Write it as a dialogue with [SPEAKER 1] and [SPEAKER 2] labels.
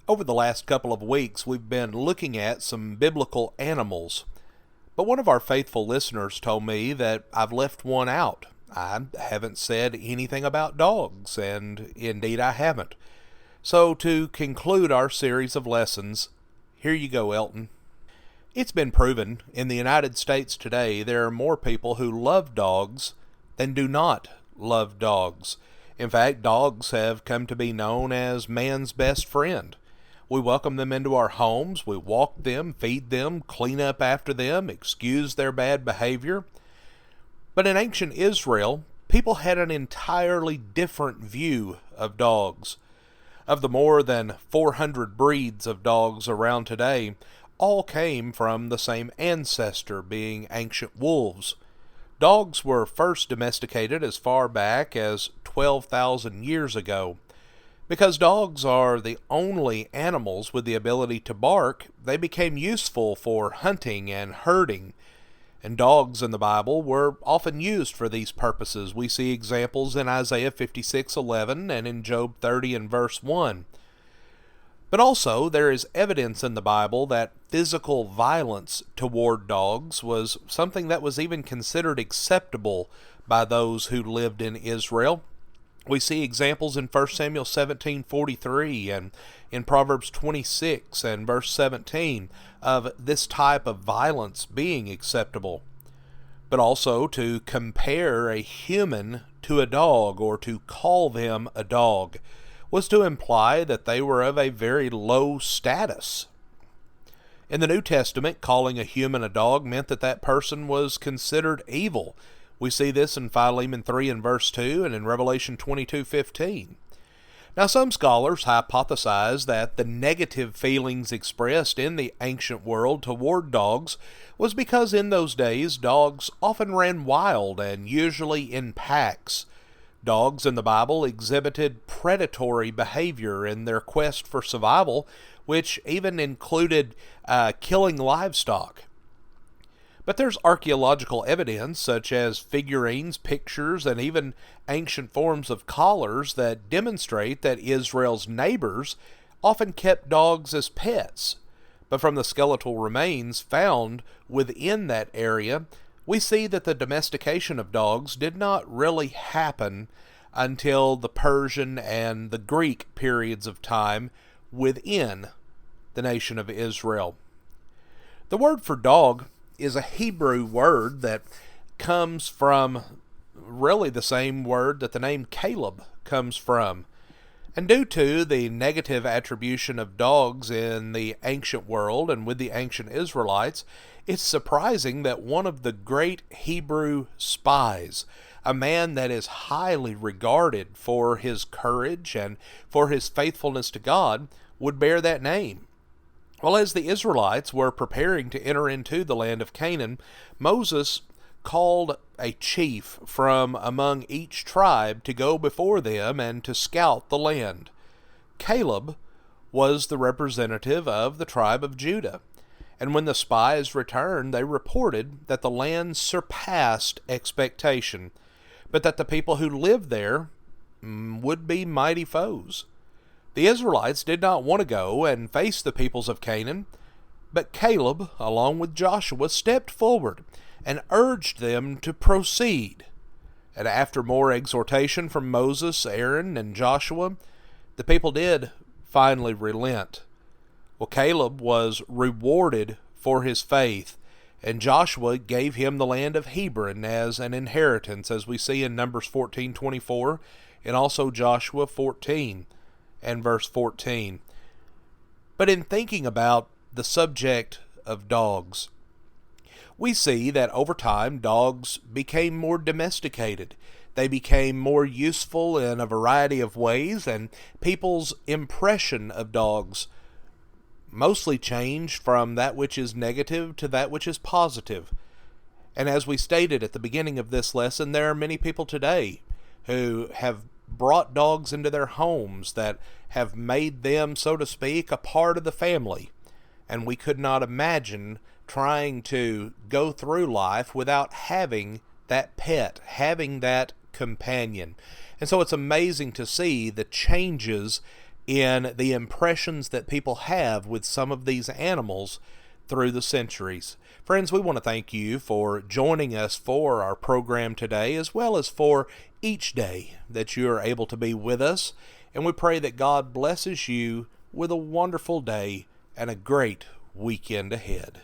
[SPEAKER 1] Over the last couple of weeks, we've been looking at some biblical animals. But one of our faithful listeners told me that I've left one out. I haven't said anything about dogs, and indeed I haven't. So, to conclude our series of lessons, here you go, Elton. It's been proven in the United States today there are more people who love dogs than do not love dogs. In fact, dogs have come to be known as man's best friend. We welcome them into our homes, we walk them, feed them, clean up after them, excuse their bad behavior. But in ancient Israel, people had an entirely different view of dogs. Of the more than 400 breeds of dogs around today, all came from the same ancestor, being ancient wolves. Dogs were first domesticated as far back as 12,000 years ago. Because dogs are the only animals with the ability to bark, they became useful for hunting and herding. And dogs in the Bible were often used for these purposes. We see examples in Isaiah 56:11 and in Job 30 and verse 1. But also, there is evidence in the Bible that physical violence toward dogs was something that was even considered acceptable by those who lived in Israel. We see examples in 1 Samuel 17:43 and in Proverbs 26 and verse 17 of this type of violence being acceptable. But also to compare a human to a dog, or to call them a dog, was to imply that they were of a very low status. In the New Testament, calling a human a dog meant that that person was considered evil. We see this in Philemon 3 and verse 2 and in Revelation 22:15. Now, some scholars hypothesize that the negative feelings expressed in the ancient world toward dogs was because in those days dogs often ran wild and usually in packs. Dogs in the Bible exhibited predatory behavior in their quest for survival, which even included killing livestock. But there's archaeological evidence, such as figurines, pictures, and even ancient forms of collars that demonstrate that Israel's neighbors often kept dogs as pets. But from the skeletal remains found within that area, we see that the domestication of dogs did not really happen until the Persian and the Greek periods of time within the nation of Israel. The word for dog is a Hebrew word that comes from really the same word that the name Caleb comes from. And due to the negative attribution of dogs in the ancient world and with the ancient Israelites, it's surprising that one of the great Hebrew spies, a man that is highly regarded for his courage and for his faithfulness to God, would bear that name. Well, as the Israelites were preparing to enter into the land of Canaan, Moses called a chief from among each tribe to go before them and to scout the land. Caleb was the representative of the tribe of Judah, and when the spies returned, they reported that the land surpassed expectation, but that the people who lived there would be mighty foes. The Israelites did not want to go and face the peoples of Canaan, but Caleb, along with Joshua, stepped forward and urged them to proceed. And after more exhortation from Moses, Aaron, and Joshua, the people did finally relent. Well, Caleb was rewarded for his faith, and Joshua gave him the land of Hebron as an inheritance, as we see in Numbers 14:24 and also Joshua 14 and verse 14. But in thinking about the subject of dogs, we see that over time dogs became more domesticated. They became more useful in a variety of ways, and people's impression of dogs mostly changed from that which is negative to that which is positive. And as we stated at the beginning of this lesson, there are many people today who have brought dogs into their homes that have made them, so to speak, a part of the family. And we could not imagine trying to go through life without having that pet, having that companion. And so it's amazing to see the changes in the impressions that people have with some of these animals through the centuries. Friends, we want to thank you for joining us for our program today, as well as for each day that you are able to be with us. And we pray that God blesses you with a wonderful day and a great weekend ahead.